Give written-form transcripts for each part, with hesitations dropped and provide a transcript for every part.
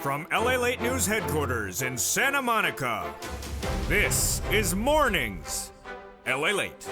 From LALATE News headquarters in Santa Monica, this is Mornings LALATE.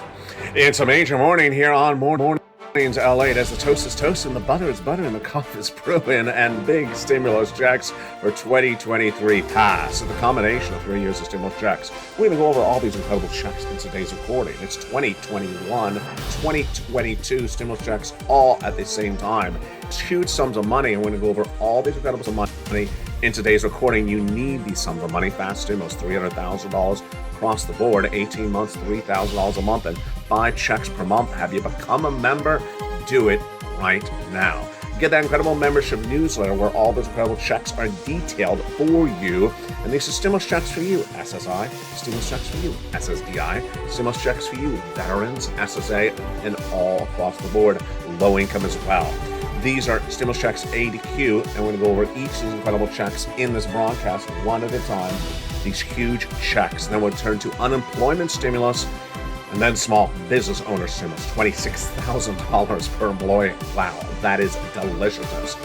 It's a major morning here on Mornings LALATE as the toast is toasting, the butter is butter, and the coffee is brewing, and big stimulus checks for 2023 pass. The combination of 3 years of stimulus checks. We're going to go over all these incredible checks in today's recording. It's 2021, 2022 stimulus checks all at the same time. It's huge sums of money, and we're going to go over all these incredible sums of money in today's recording. You need these sums of money fast. Stimulus, $300,000 across the board, 18 months, $3,000 a month, and 5 checks per month. Have you become a member? Do it right now. Get that incredible membership newsletter where all those incredible checks are detailed for you. And these are stimulus checks for you, SSI, stimulus checks for you, SSDI, stimulus checks for you, veterans, SSA, and all across the board, low income as well. These are stimulus checks A to Q, and we're going to go over each of these incredible checks in this broadcast one at a time. These huge checks. Then we'll turn to unemployment stimulus, and then small business owner stimulus, $26,000 per employee. Wow, that is deliciousness.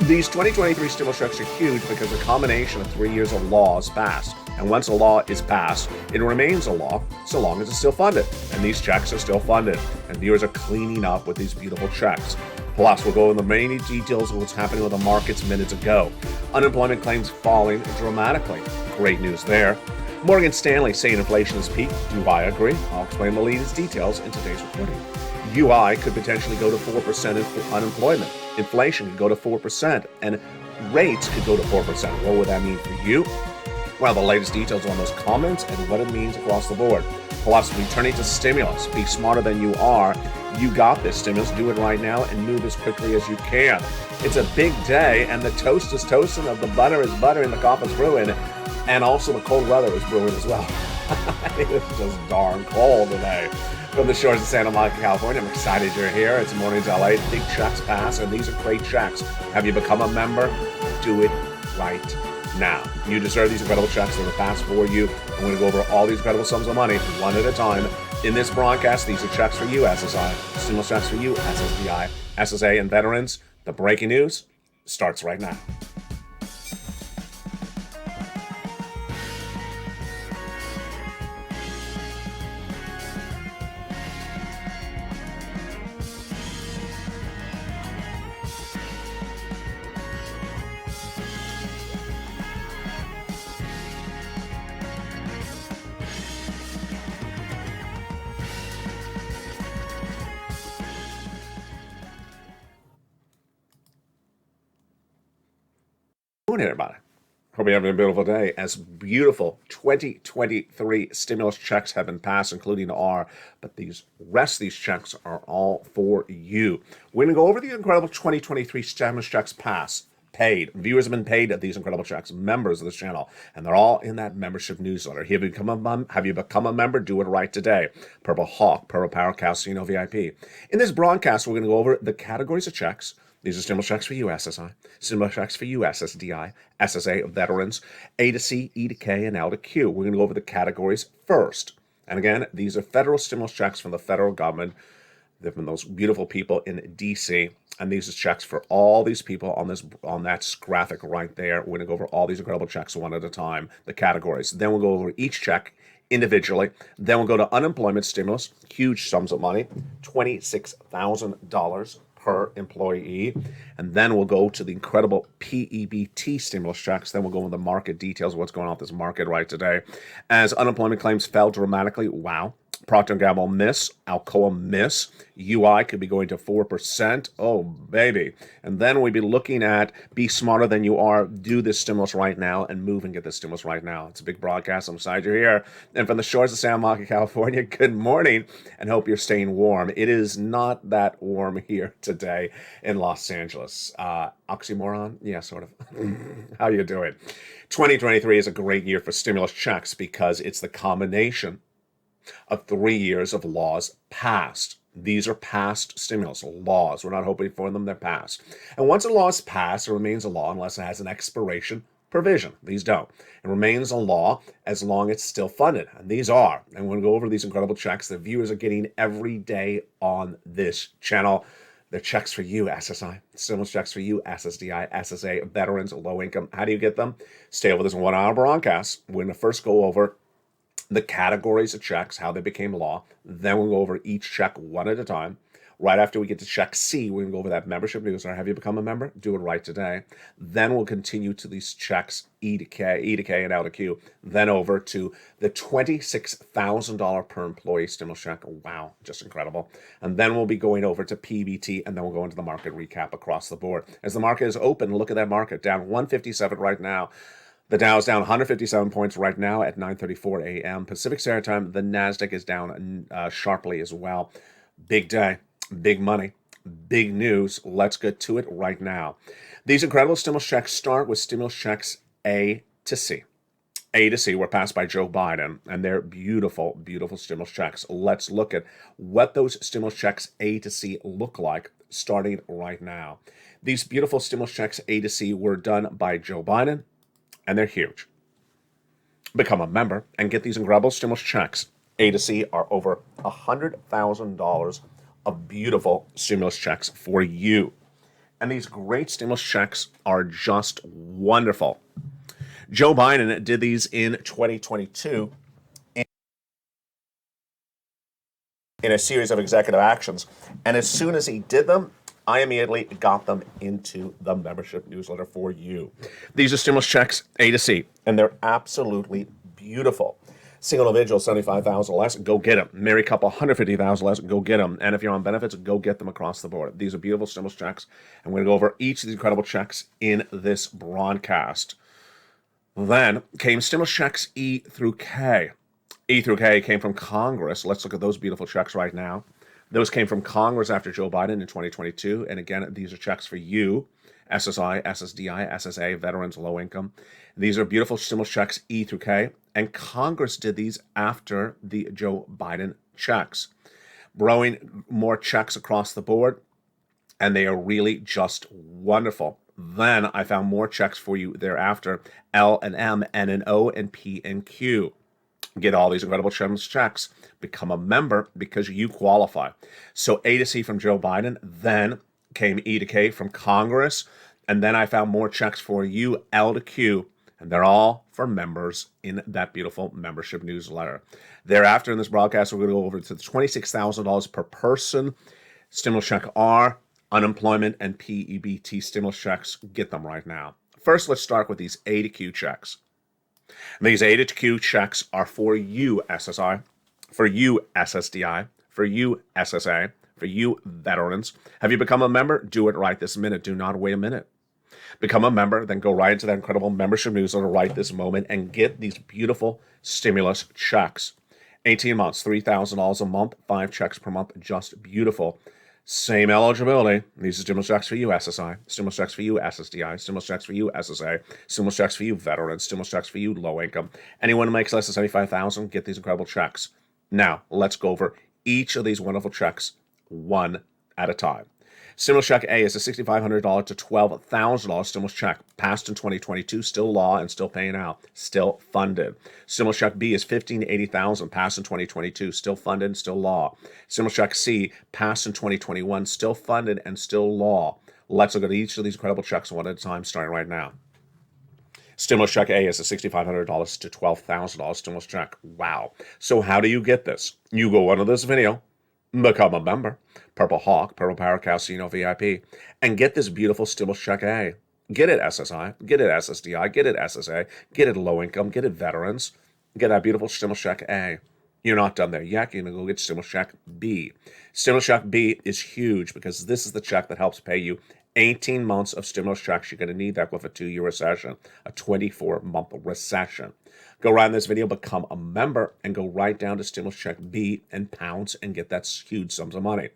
These 2023 stimulus checks are huge because the combination of 3 years of laws passed. And once a law is passed, it remains a law so long as it's still funded. And these checks are still funded. And viewers are cleaning up with these beautiful checks. Plus, we'll go into the many details of what's happening with the markets minutes ago. Unemployment claims falling dramatically. Great news there. Morgan Stanley saying inflation has peaked. Do I agree? I'll explain the latest details in today's recording. UI could potentially go to 4% in unemployment. Inflation could go to 4%, and rates could go to 4%. What would that mean for you? Well, the latest details on those comments and what it means across the board. Plus, returning to stimulus. Be smarter than you are. You got this stimulus. Do it right now and move as quickly as you can. It's a big day, and the toast is toasting, of the butter is butter, and the coffee is brewing, and also the cold weather is brewing as well. It's just darn cold today. From the shores of Santa Monica, California, I'm excited you're here. It's Mornings LA. Big checks pass, and these are great checks. Have you become a member? Do it right now. You deserve these incredible checks that are passed for you. I'm going to go over all these incredible sums of money one at a time. In this broadcast, these are checks for you, SSI, stimulus checks for you, SSDI, SSA, and veterans. The breaking news starts right now. Good morning, everybody. Hope you're having a beautiful day. As beautiful 2023 stimulus checks have been passed, including our, but these rest of these checks are all for you. We're going to go over the incredible 2023 stimulus checks paid. Viewers have been paid at these incredible checks, members of this channel, and they're all in that membership newsletter. Have you become a member? Do it right today. Purple Hawk, Purple Power Casino VIP. In this broadcast, we're going to go over the categories of checks. These are stimulus checks for you, SSI, stimulus checks for you, SSDI, SSA, veterans, A to C, E to K, and L to Q. We're going to go over the categories first. And again, these are federal stimulus checks from the federal government. They're from those beautiful people in D.C., and these are checks for all these people on that graphic right there. We're going to go over all these incredible checks one at a time, the categories. Then we'll go over each check individually. Then we'll go to unemployment stimulus, huge sums of money, $26,000 per employee. And then we'll go to the incredible PEBT stimulus checks. Then we'll go into the market details of what's going on with this market right today. As unemployment claims fell dramatically, wow. Procter & Gamble miss, Alcoa miss, UI could be going to 4%. Oh, baby. And then we'd be looking at be smarter than you are, do this stimulus right now, and move and get this stimulus right now. It's a big broadcast. I'm excited you're here. And from the shores of Santa Monica, California, good morning, and hope you're staying warm. It is not that warm here today in Los Angeles. Oxymoron? Yeah, sort of. How you doing? 2023 is a great year for stimulus checks because it's the combination of 3 years of laws passed. These are passed stimulus laws. We're not hoping for them, they're passed. And once a law is passed, it remains a law unless it has an expiration provision. These don't. It remains a law as long as it's still funded. And these are. And we're going to go over these incredible checks that viewers are getting every day on this channel. They're checks for you, SSI. Stimulus checks for you, SSDI, SSA, veterans, low income. How do you get them? Stay over this 1 hour broadcast. We're going to first go over the categories of checks, how they became law. Then we'll go over each check one at a time. Right after we get to check C, we're going to go over that membership newsletter. Have you become a member? Do it right today. Then we'll continue to these checks E to K and L to Q. Then over to the $26,000 per employee stimulus check. Wow, just incredible. And then we'll be going over to PBT, and then we'll go into the market recap across the board. As the market is open, look at that market, down 157 right now. The Dow is down 157 points right now at 9:34 a.m. Pacific Standard Time. The NASDAQ is down sharply as well. Big day, big money, big news. Let's get to it right now. These incredible stimulus checks start with stimulus checks A to C. A to C were passed by Joe Biden, and they're beautiful, beautiful stimulus checks. Let's look at what those stimulus checks A to C look like starting right now. These beautiful stimulus checks A to C were done by Joe Biden, and they're huge. Become a member and get these incredible stimulus checks. A to C are over $100,000 of beautiful stimulus checks for you. And these great stimulus checks are just wonderful. Joe Biden did these in 2022 in a series of executive actions. And as soon as he did them, I immediately got them into the membership newsletter for you. These are stimulus checks A to C, and they're absolutely beautiful. Single individual, 75,000 less, go get them. Married couple, 150,000 less, go get them. And if you're on benefits, go get them across the board. These are beautiful stimulus checks. I'm going to go over each of these incredible checks in this broadcast. Then came stimulus checks E through K. E through K came from Congress. Let's look at those beautiful checks right now. Those came from Congress after Joe Biden in 2022. And again, these are checks for you, SSI, SSDI, SSA, veterans, low income. These are beautiful stimulus checks E through K. And Congress did these after the Joe Biden checks, growing more checks across the board. And they are really just wonderful. Then I found more checks for you thereafter, L and M, N and O, and P and Q. Get all these incredible stimulus checks. Become a member because you qualify. So A to C from Joe Biden, then came E to K from Congress, and then I found more checks for you, L to Q, and they're all for members in that beautiful membership newsletter. Thereafter in this broadcast, we're going to go over to the $26,000 per person stimulus check R, unemployment, and PEBT stimulus checks. Get them right now. First, let's start with these A to Q checks. And these A to Q checks are for you, SSI, for you, SSDI, for you, SSA, for you, veterans. Have you become a member? Do it right this minute. Do not wait a minute. Become a member, then go right into that incredible membership newsletter right this moment and get these beautiful stimulus checks. 18 months, $3,000 a month, 5 checks per month, just beautiful. Same eligibility. These are stimulus checks for you, SSI. Stimulus checks for you, SSDI. Stimulus checks for you, SSA. Stimulus checks for you, veterans. Stimulus checks for you, low income. Anyone who makes less than $75,000, get these incredible checks. Now, let's go over each of these wonderful checks one at a time. Stimulus check A is a $6,500 to $12,000 stimulus check, passed in 2022, still law and still paying out, still funded. Stimulus check B is $15,000 to $80,000, passed in 2022, still funded, still law. Stimulus check C, passed in 2021, still funded and still law. Let's look at each of these incredible checks one at a time, starting right now. Stimulus check A is a $6,500 to $12,000 stimulus check. Wow. So how do you get this? You go under this video, become a member, Purple Hawk, Purple Power Casino VIP, and get this beautiful stimulus check A. Get it SSI, get it SSDI, get it SSA, get it low income, get it veterans, get that beautiful stimulus check A. You're not done there yet. You're going to go get stimulus check B. Stimulus check B is huge because this is the check that helps pay you 18 months of stimulus checks. You're going to need that with a 2-year recession, a 24-month recession. Go right in this video, become a member, and go right down to stimulus check B and pounce and get that huge sums of money.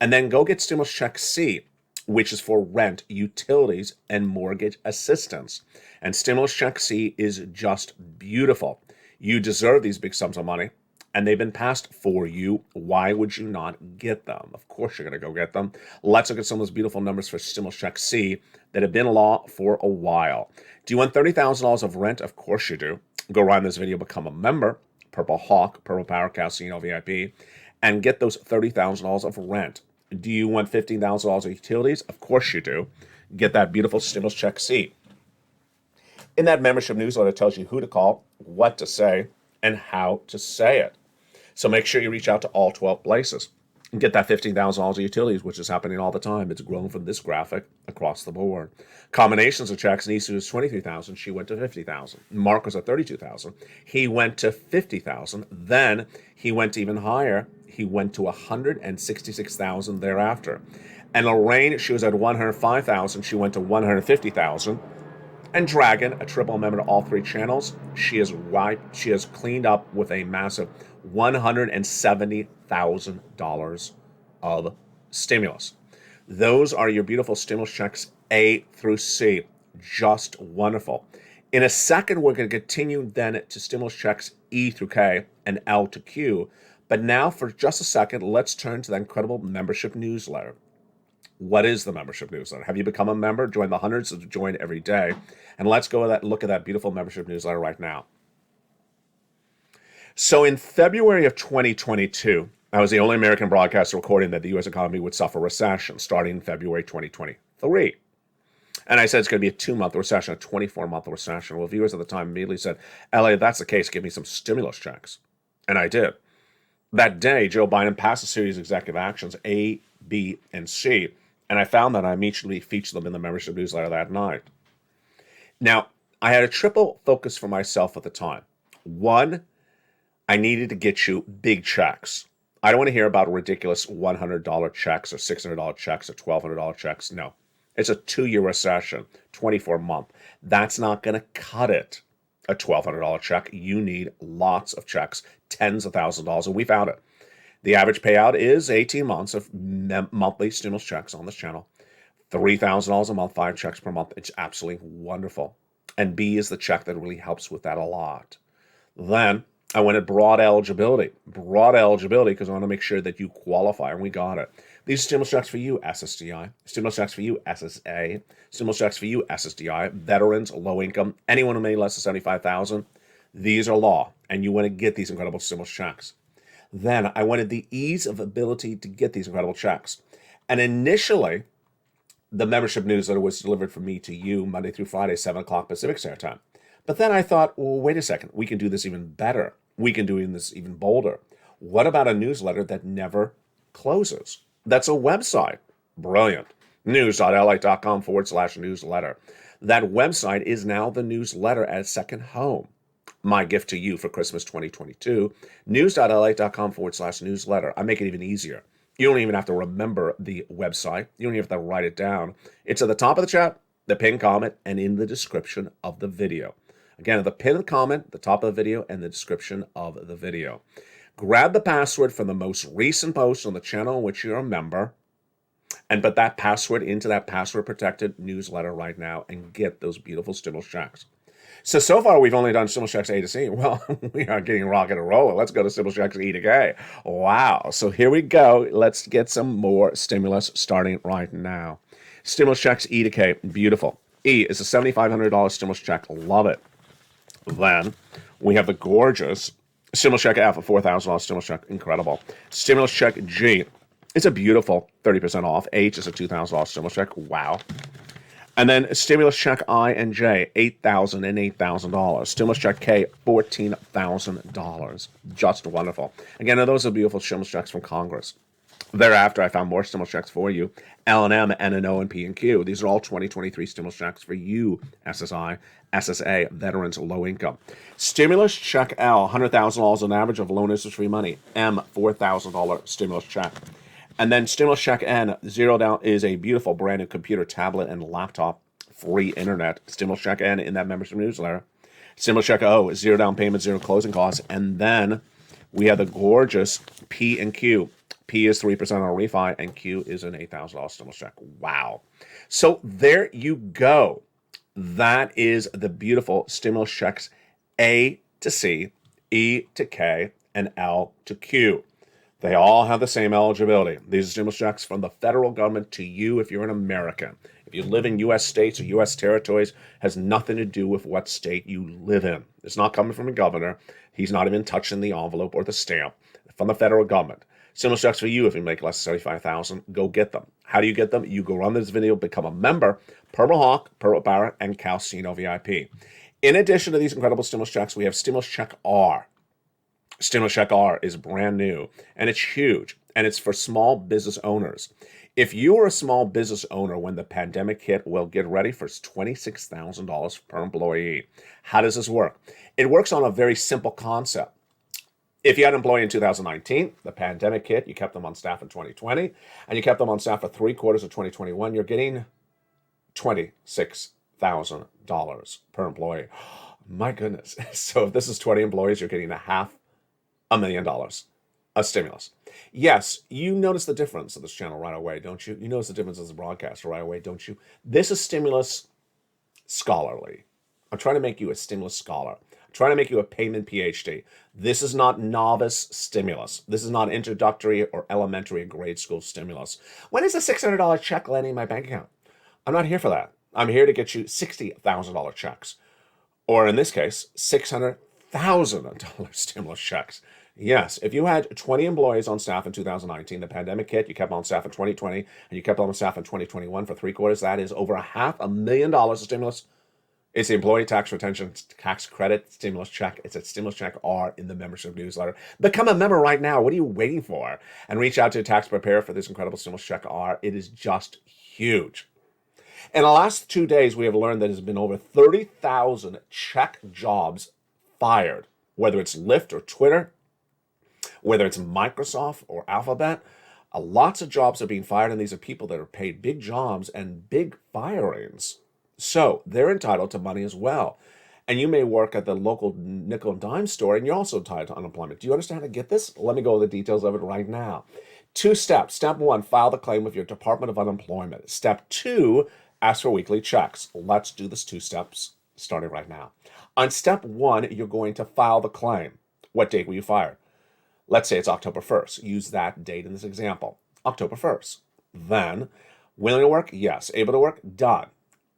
And then go get stimulus check C, which is for rent, utilities, and mortgage assistance. And stimulus check C is just beautiful. You deserve these big sums of money, and they've been passed for you. Why would you not get them? Of course you're going to go get them. Let's look at some of those beautiful numbers for stimulus check C that have been law for a while. Do you want $30,000 of rent? Of course you do. Go right in this video, become a member, Purple Hawk, Purple Power Casino VIP, and get those $30,000 of rent. Do you want $15,000 of utilities? Of course you do. Get that beautiful stimulus check C. In that membership newsletter, it tells you who to call, what to say, and how to say it. So make sure you reach out to all 12 places and get that $15,000 of utilities, which is happening all the time. It's grown from this graphic across the board. Combinations of checks. Nisa was $23,000. She went to $50,000. Mark was at $32,000. He went to $50,000. Then he went even higher. He went to $166,000 thereafter. And Lorraine, she was at $105,000. She went to $150,000. And Dragon, a triple member to all three channels, she has cleaned up with a massive $170,000 of stimulus. Those are your beautiful stimulus checks A through C. Just wonderful. In a second, we're going to continue then to stimulus checks E through K and L to Q. But now, for just a second, let's turn to that incredible membership newsletter. What is the membership newsletter? Have you become a member? Join the hundreds that join every day. And let's go look at that beautiful membership newsletter right now. So in February of 2022, I was the only American broadcaster recording that the U.S. economy would suffer recession starting in February 2023. And I said it's going to be a 2-month recession, a 24-month recession. Well, viewers at the time immediately said, LA, if that's the case, give me some stimulus checks. And I did. That day, Joe Biden passed a series of executive actions, A, B, and C. And I found that I immediately featured them in the membership newsletter that night. Now, I had a triple focus for myself at the time. One, I needed to get you big checks. I don't want to hear about ridiculous $100 checks or $600 checks or $1,200 checks. No, it's a 2-year recession, 24-month. That's not going to cut it. A $1,200 check, you need lots of checks, tens of thousands of dollars, and we found it. The average payout is 18 months of monthly stimulus checks on this channel. $3,000 a month, 5 checks per month. It's absolutely wonderful. And B is the check that really helps with that a lot. Then I went at broad eligibility. Broad eligibility because I want to make sure that you qualify, and we got it. These are stimulus checks for you, SSDI. Stimulus checks for you, SSA. Stimulus checks for you, SSDI. Veterans, low income, anyone who made less than $75,000. These are law, and you want to get these incredible stimulus checks. Then I wanted the ease of ability to get these incredible checks. And initially, the membership newsletter was delivered from me to you Monday through Friday, 7 o'clock Pacific Standard Time. But then I thought, well, wait a second. We can do this even better. We can do this even bolder. What about a newsletter that never closes? That's a website. Brilliant. news.lalate.com/newsletter. That website is now the newsletter at second home. My gift to you for Christmas 2022, news.lalate.com/newsletter. I make it even easier. You don't even have to remember the website. You don't even have to write it down. It's at the top of the chat, the pinned comment, and in the description of the video. Again, at the pinned comment, the top of the video, and the description of the video. Grab the password from the most recent post on the channel in which you're a member, and put that password into that password-protected newsletter right now and get those beautiful stimulus checks. So far, we've only done stimulus checks A to C. Well, we are getting rocket and rolling. Let's go to stimulus checks E to K. Wow. So here we go. Let's get some more stimulus starting right now. Stimulus checks E to K. Beautiful. E is a $7,500 stimulus check. Love it. Then we have the gorgeous stimulus check F, a $4,000 stimulus check. Incredible. Stimulus check G. It's a beautiful 30% off. H is a $2,000 stimulus check. Wow. And then stimulus check I and J, $8,000 and $8,000. Stimulus check K, $14,000. Just wonderful. Again, those are beautiful stimulus checks from Congress. Thereafter, I found more stimulus checks for you. L and M, N and O, and P and Q. These are all 2023 stimulus checks for you, SSI, SSA, veterans, low income. Stimulus check L, $100,000 on average of loan interest-free money. M, $4,000 stimulus check. And then stimulus check N, zero down, is a beautiful brand new computer, tablet, and laptop, free internet. Stimulus check N in that membership newsletter. Stimulus check O, zero down payment, zero closing costs. And then we have the gorgeous P and Q. P is 3% on refi, and Q is an $8,000 stimulus check. Wow. So there you go. That is the beautiful stimulus checks A to C, E to K, and L to Q. They all have the same eligibility. These are stimulus checks from the federal government to you if you're an American. If you live in U.S. states or U.S. territories, has nothing to do with what state you live in. It's not coming from a governor. He's not even touching the envelope or the stamp. From the federal government. Stimulus checks for you if you make less than $75,000. Go get them. How do you get them? You go run this video, become a member, Purple Hawk, Purple Barrett, and Calcino VIP. In addition to these incredible stimulus checks, we have Stimulus Check R. Stimulus Check R is brand new, and it's huge, and it's for small business owners. If you are a small business owner when the pandemic hit, well, get ready for $26,000 per employee. How does this work? It works on a very simple concept. If you had an employee in 2019, the pandemic hit, you kept them on staff in 2020, and you kept them on staff for 3/4 of 2021, you're getting $26,000 per employee. My goodness. So if this is 20 employees, you're getting $500,000 of stimulus. Yes, you notice the difference of this channel right away, don't you? You notice the difference as a broadcaster right away, don't you? This is stimulus scholarly. I'm trying to make you a stimulus scholar. I'm trying to make you a payment PhD. This is not novice stimulus. This is not introductory or elementary grade school stimulus. When is a $600 check landing in my bank account? I'm not here for that. I'm here to get you $60,000 checks. Or in this case, $600,000 stimulus checks. Yes, if you had 20 employees on staff in 2019, the pandemic hit, you kept them on staff in 2020, and you kept them on staff in 2021 for 3/4, that is over $500,000 of stimulus. It's the Employee Tax Retention Tax Credit Stimulus Check. It's at Stimulus Check R in the membership newsletter. Become a member right now. What are you waiting for? And reach out to a tax preparer for this incredible Stimulus Check R. It is just huge. In the last 2 days, we have learned that there's been over 30,000 check jobs fired, whether it's Lyft or Twitter, whether it's Microsoft or Alphabet. Lots of jobs are being fired, and these are people that are paid big jobs and big firings. So they're entitled to money as well. And you may work at the local nickel and dime store, and you're also entitled to unemployment. Do you understand how to get this? Let me go over the details of it right now. 2 steps. Step 1, file the claim with your Department of Unemployment. Step 2, ask for weekly checks. Let's do this 2 steps starting right now. On step 1, you're going to file the claim. What date were you fired? Let's say it's October 1st. Use that date in this example. October 1st. Then, willing to work? Yes. Able to work? Done.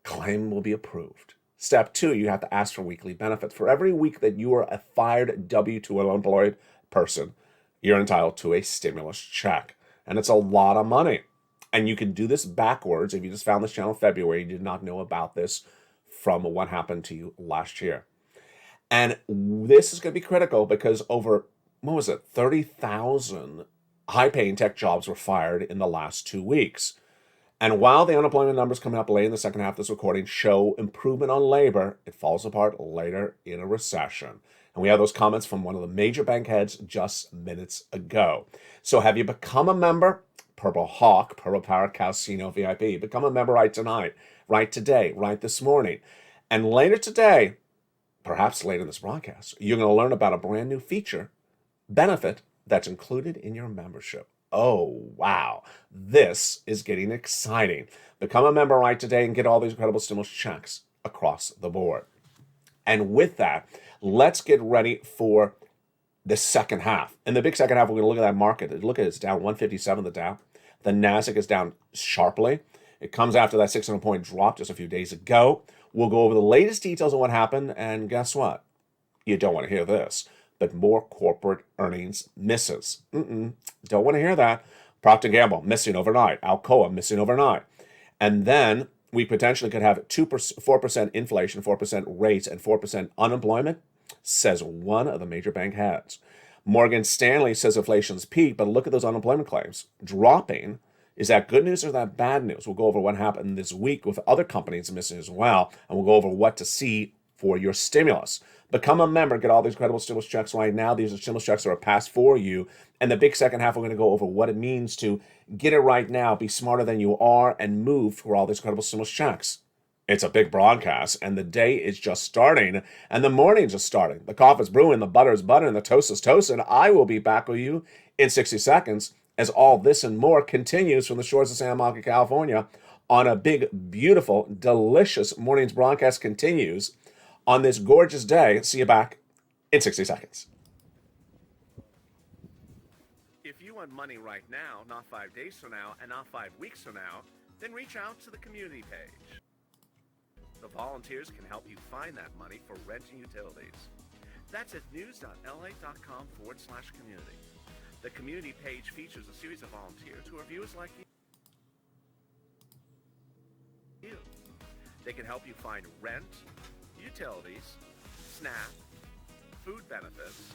Claim will be approved. Step 2, you have to ask for weekly benefits. For every week that you are a fired W-2 unemployed person, you're entitled to a stimulus check. And it's a lot of money. And you can do this backwards. If you just found this channel in February, you did not know about this from what happened to you last year. And this is going to be critical because over, 30,000 high-paying tech jobs were fired in the last 2 weeks. And while the unemployment numbers coming up late in the second half of this recording show improvement on labor, it falls apart later in a recession. And we have those comments from one of the major bank heads just minutes ago. So have you become a member? Purple Hawk, Purple Power, Calcino VIP. Become a member right tonight, right today, right this morning. And later today, perhaps later in this broadcast, you're going to learn about a brand new feature, benefit, that's included in your membership. Oh, wow. This is getting exciting. Become a member right today and get all these incredible stimulus checks across the board. And with that, let's get ready for the second half. In the big second half, we're going to look at that market. Look at it, it's down 157, the Dow. The NASDAQ is down sharply. It comes after that 600-point drop just a few days ago. We'll go over the latest details on what happened, and guess what? You don't want to hear this. But more corporate earnings misses. Don't want to hear that. Procter & Gamble missing overnight. Alcoa missing overnight. And then we potentially could have 4% inflation, 4% rates, and 4% unemployment, says one of the major bank heads. Morgan Stanley says inflation's peaked, but look at those unemployment claims. Dropping. Is that good news or is that bad news? We'll go over what happened this week with other companies missing as well, and we'll go over what to see for your stimulus. Become a member. Get all these incredible stimulus checks right now. These are stimulus checks that are passed for you. And the big second half, we're going to go over what it means to get it right now, be smarter than you are, and move for all these incredible stimulus checks. It's a big broadcast, and the day is just starting, and the morning's just starting. The coffee's brewing, the butter is buttering, the toast is toasting. I will be back with you in 60 seconds as all this and more continues from the shores of Santa Monica, California, on a big, beautiful, delicious morning's broadcast continues on this gorgeous day. See you back in 60 seconds. If you want money right now, not 5 days from now, and not 5 weeks from now, then reach out to the community page. The volunteers can help you find that money for rent and utilities. That's at news.la.com/community. The community page features a series of volunteers who are viewers like you. They can help you find rent, utilities, SNAP, food benefits,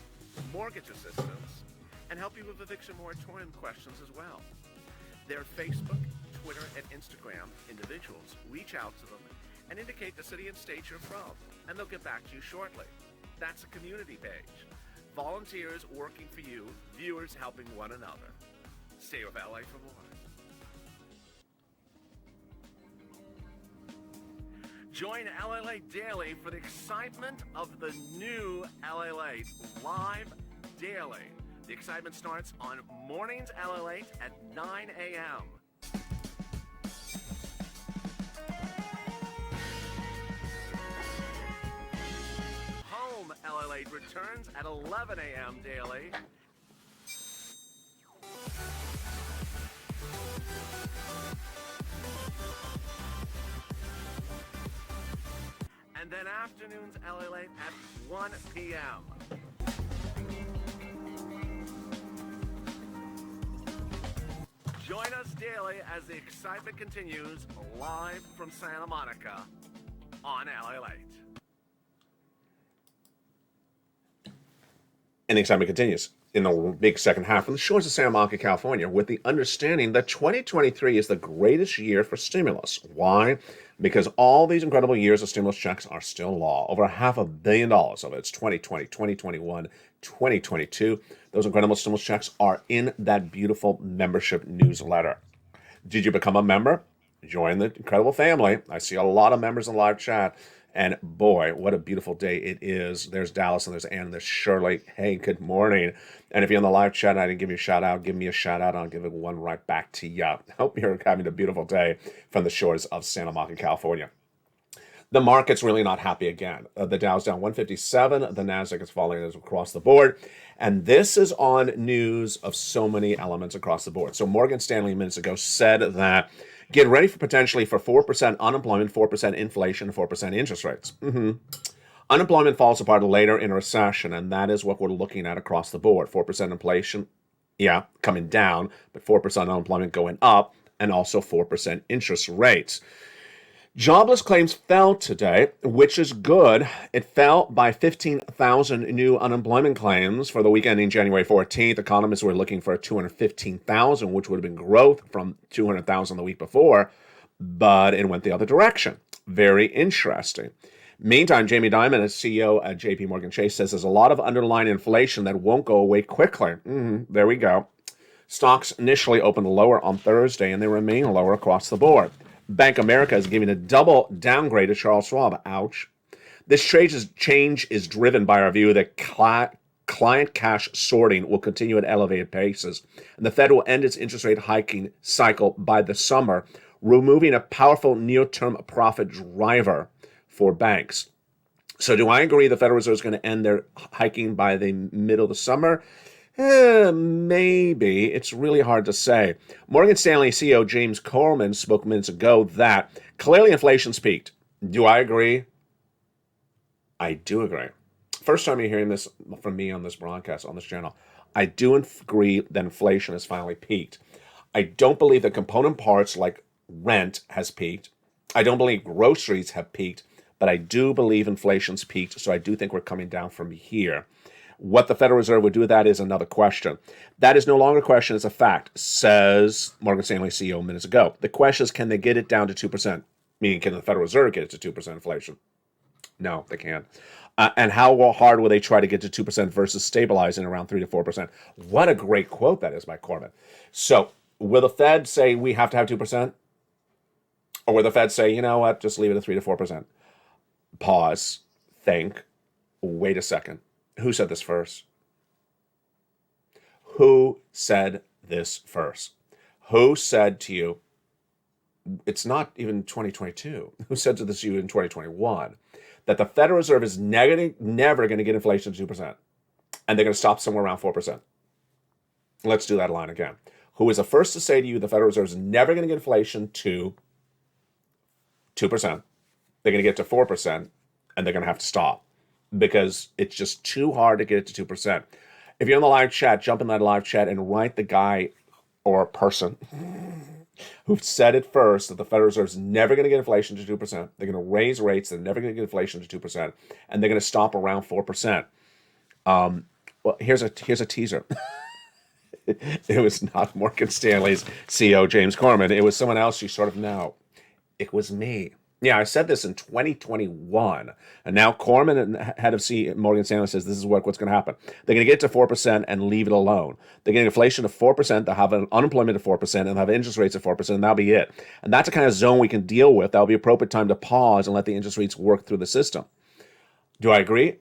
mortgage assistance, and help you with eviction moratorium questions as well. Their Facebook, Twitter, and Instagram individuals reach out to them and indicate the city and state you're from, and they'll get back to you shortly. That's a community page. Volunteers working for you, viewers helping one another. Stay with LA for more. Join LALATE Daily for the excitement of the new LALATE live daily. The excitement starts on Mornings LALATE at 9 a.m. Home LALATE returns at 11 a.m. daily. And then afternoons LALATE at 1 p.m. Join us daily as the excitement continues live from Santa Monica on LALATE. And the excitement continues in the big second half from the shores of Santa Monica, California, with the understanding that 2023 is the greatest year for stimulus. Why? Because all these incredible years of stimulus checks are still law. Over $500 million of it. It's 2020, 2021, 2022. Those incredible stimulus checks are in that beautiful membership newsletter. Did you become a member? Join the incredible family. I see a lot of members in live chat. And boy, what a beautiful day it is. There's Dallas and there's Ann and there's Shirley. Hey, good morning. And if you're on the live chat and I didn't give you a shout out, give me a shout out. I'll give it one right back to you. Hope you're having a beautiful day from the shores of Santa Monica, California. The market's really not happy again. The Dow's down 157. The NASDAQ is falling across the board. And this is on news of so many elements across the board. So Morgan Stanley minutes ago said that get ready for potentially for 4% unemployment, 4% inflation, 4% interest rates. Unemployment falls apart later in a recession, and that is what we're looking at across the board. 4% inflation, yeah, coming down, but 4% unemployment going up, and also 4% interest rates. Jobless claims fell today, which is good. It fell by 15,000 new unemployment claims for the week ending January 14th. Economists were looking for 215,000, which would have been growth from 200,000 the week before, but it went the other direction. Very interesting. Meantime, Jamie Dimon, as CEO at JP Morgan Chase, says there's a lot of underlying inflation that won't go away quickly. There we go. Stocks initially opened lower on Thursday, and they remain lower across the board. Bank of America is giving a double downgrade to Charles Schwab. Ouch. This change is driven by our view that client cash sorting will continue at elevated paces, and the Fed will end its interest rate hiking cycle by the summer, removing a powerful near-term profit driver for banks. So do I agree the Federal Reserve is going to end their hiking by the middle of the summer? Maybe. It's really hard to say. Morgan Stanley CEO James Coleman spoke minutes ago that clearly inflation's peaked. Do I agree? I do agree. First time you're hearing this from me on this broadcast, on this channel. I do agree that inflation has finally peaked. I don't believe that component parts like rent has peaked. I don't believe groceries have peaked, but I do believe inflation's peaked, so I do think we're coming down from here. What the Federal Reserve would do with that is another question. That is no longer a question, it's a fact, says Morgan Stanley CEO minutes ago. The question is, can they get it down to 2%? Meaning, can the Federal Reserve get it to 2% inflation? No, they can't. And how hard will they try to get to 2% versus stabilizing around 3 to 4%? What a great quote that is by Corbin. So, will the Fed say we have to have 2%? Or will the Fed say, you know what, just leave it at 3 to 4%? Pause, think, wait a second. Who said this first? Who said this first? Who said to you, it's not even 2022. Who said to this to you in 2021 that the Federal Reserve is never going to get inflation to 2%, and they're going to stop somewhere around 4%? Let's do that line again. Who was the first to say to you the Federal Reserve is never going to get inflation to 2%? They're going to get to 4%, and they're going to have to stop, because it's just too hard to get it to 2%. If you're in the live chat, jump in that live chat and write the guy or person who said it first that the Federal Reserve is never going to get inflation to 2%. They're going to raise rates. They're never going to get inflation to 2%. And they're going to stop around 4%. Well, here's a teaser. It was not Morgan Stanley's CEO, James Corman. It was someone else you sort of know. It was me. Yeah, I said this in 2021. And now Corman, head of Morgan Stanley, says this is what's going to happen. They're going to get to 4% and leave it alone. They're getting inflation of 4%. They'll have an unemployment of 4%, and they'll have interest rates of 4%, and that'll be it. And that's the kind of zone we can deal with. That'll be appropriate time to pause and let the interest rates work through the system. Do I agree?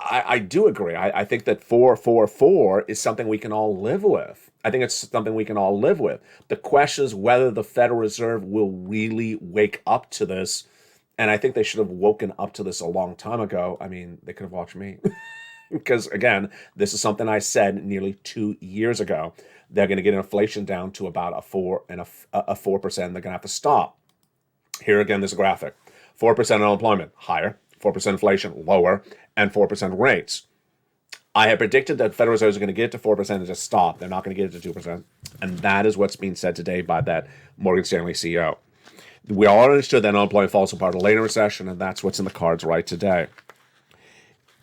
I do agree. I think that 444 is something we can all live with. I think it's something we can all live with. The question is whether the Federal Reserve will really wake up to this. And I think they should have woken up to this a long time ago. I mean, they could have watched me. Because, again, this is something I said nearly 2 years ago. They're going to get inflation down to about a 4%, and a 4%. They're going to have to stop. Here again, there's a graphic. 4% unemployment, higher. 4% inflation, lower, and 4% rates. I had predicted that Federal Reserve is going to get to 4% and just stop. They're not going to get it to 2%. And that is what's being said today by that Morgan Stanley CEO. We all understood that unemployment falls apart a later recession, and that's what's in the cards right today.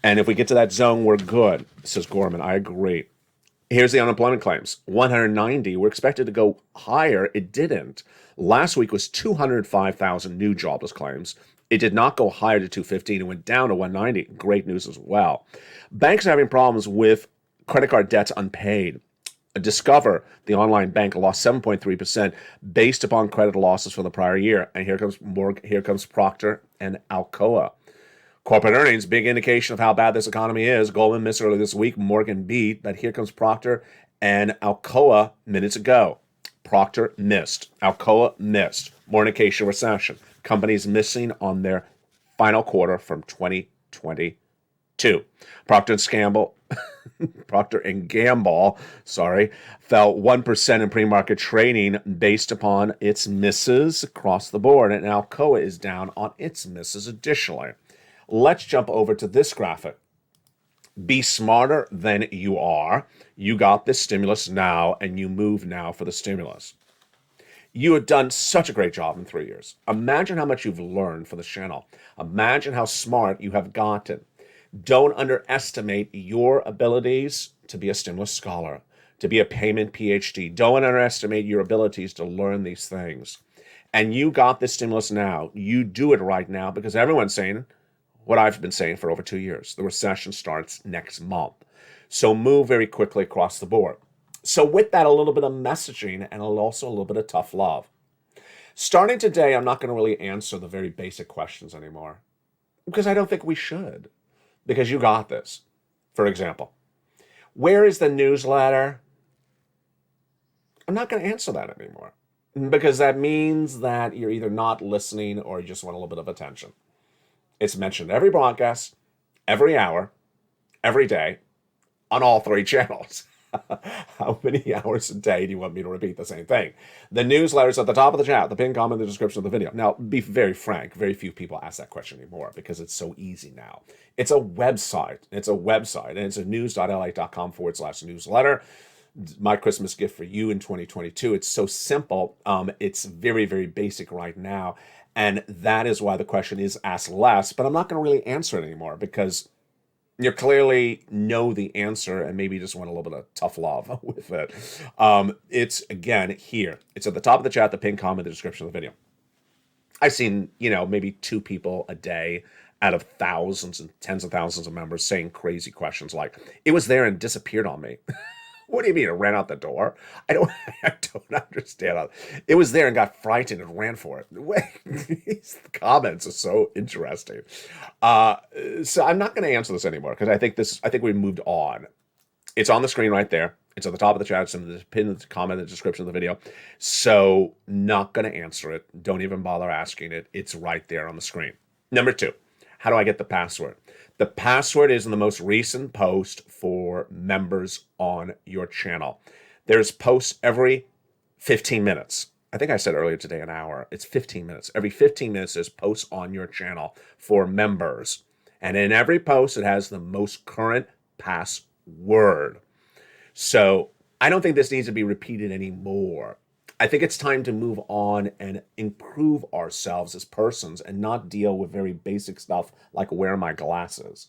And if we get to that zone, we're good, says Gorman. I agree. Here's the unemployment claims. 190. We're expected to go higher. It didn't. Last week was 205,000 new jobless claims. It did not go higher to 215. It went down to 190. Great news as well. Banks are having problems with credit card debts unpaid. Discover, the online bank, lost 7.3% based upon credit losses from the prior year. And here comes Procter and Alcoa. Corporate earnings, big indication of how bad this economy is. Goldman missed earlier this week. Morgan beat, but here comes Procter and Alcoa minutes ago. Procter missed. Alcoa missed. More indication of recession. Companies missing on their final quarter from 2022. Procter and Gamble, fell 1% in pre-market trading based upon its misses across the board, and Alcoa is down on its misses additionally. Let's jump over to this graphic. Be smarter than you are. You got this stimulus now, and you move now for the stimulus. You have done such a great job in 3 years. Imagine how much you've learned for this channel. Imagine how smart you have gotten. Don't underestimate your abilities to be a stimulus scholar, to be a payment PhD. Don't underestimate your abilities to learn these things. And you got this stimulus now. You do it right now because everyone's saying what I've been saying for over 2 years. The recession starts next month. So move very quickly across the board. So with that, a little bit of messaging and also a little bit of tough love. Starting today, I'm not going to really answer the very basic questions anymore because I don't think we should, because you got this. For example, where is the newsletter? I'm not going to answer that anymore because that means that you're either not listening or you just want a little bit of attention. It's mentioned every broadcast, every hour, every day on all 3 channels. How many hours a day do you want me to repeat the same thing? The newsletter's at the top of the chat, the pinned comment in the description of the video. Now, be very frank, very few people ask that question anymore because it's so easy now. It's a website. And it's a news.lalate.com/newsletter. My Christmas gift for you in 2022. It's so simple. It's very, very basic right now. And that is why the question is asked less, but I'm not going to really answer it anymore because you clearly know the answer and maybe you just want a little bit of tough love with it. It's, again, here. It's at the top of the chat, the pinned comment, the description of the video. I've seen, maybe 2 people a day out of thousands and tens of thousands of members saying crazy questions like, it was there and disappeared on me. What do you mean? It ran out the door? I don't understand. It was there and got frightened and ran for it. These comments are so interesting. So I'm not going to answer this anymore because I think we moved on. It's on the screen right there. It's at the top of the chat. It's in the pinned comment in the description of the video. So not going to answer it. Don't even bother asking it. It's right there on the screen. Number 2, how do I get the password? The password is in the most recent post for members on your channel. There's posts every 15 minutes. I think I said earlier today an hour. It's 15 minutes. Every 15 minutes there's posts on your channel for members. And in every post it has the most current password word. So I don't think this needs to be repeated anymore. I think it's time to move on and improve ourselves as persons and not deal with very basic stuff like wear my glasses.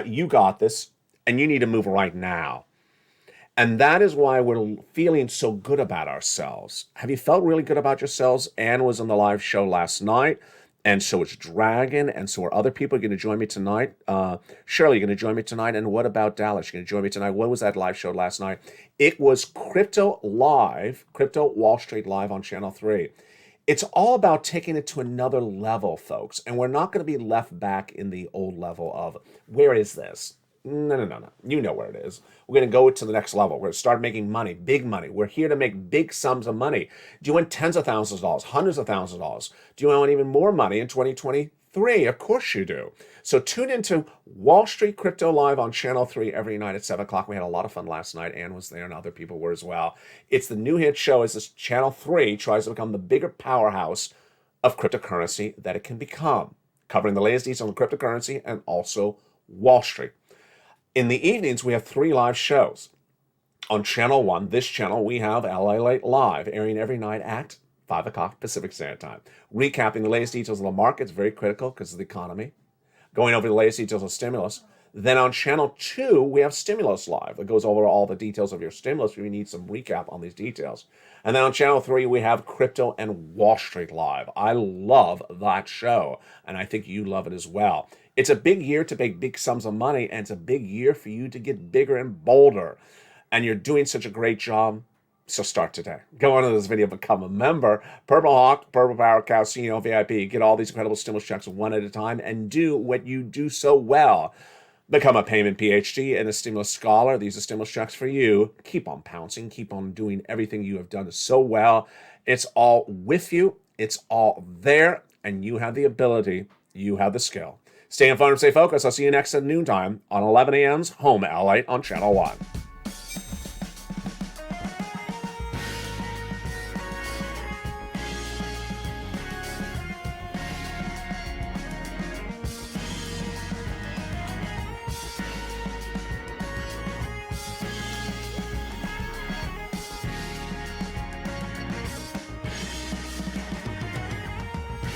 You got this, and you need to move right now. And that is why we're feeling so good about ourselves. Have you felt really good about yourselves? Anne was on the live show last night, and so is Dragon, and so are other people going to join me tonight. Shirley, you're going to join me tonight. And what about Dallas? You're going to join me tonight. What was that live show last night? It was Crypto Live, Crypto Wall Street Live on Channel 3. It's all about taking it to another level, folks. And we're not going to be left back in the old level of, where is this? No. You know where it is. We're going to go to the next level. We're going to start making money, big money. We're here to make big sums of money. Do you want tens of thousands of dollars, hundreds of thousands of dollars? Do you want even more money in 2023? Of course you do. So tune into Wall Street Crypto Live on Channel 3 every night at 7 o'clock. We had a lot of fun last night. Ann was there and other people were as well. It's the new hit show as this Channel 3 tries to become the bigger powerhouse of cryptocurrency that it can become, covering the latest details on cryptocurrency and also Wall Street. In the evenings, we have 3 live shows. On Channel 1, this channel, we have LALATE Live, airing every night at 5 o'clock Pacific Standard Time. Recapping the latest details of the markets, very critical because of the economy. Going over the latest details of stimulus. Then on Channel 2, we have Stimulus Live that goes over all the details of your stimulus if you need some recap on these details. And then on Channel 3, we have Crypto and Wall Street Live. I love that show, and I think you love it as well. It's a big year to make big sums of money, and it's a big year for you to get bigger and bolder. And you're doing such a great job, so start today. Go on to this video, become a member. Purple Hawk, Purple Power, Casino, VIP. Get all these incredible stimulus checks one at a time and do what you do so well. Become a payment PhD and a stimulus scholar. These are stimulus checks for you. Keep on pouncing. Keep on doing everything you have done so well. It's all with you. It's all there. And you have the ability. You have the skill. Stay informed and stay focused. I'll see you next at noontime on 11 a.m.'s Home LA on Channel 1.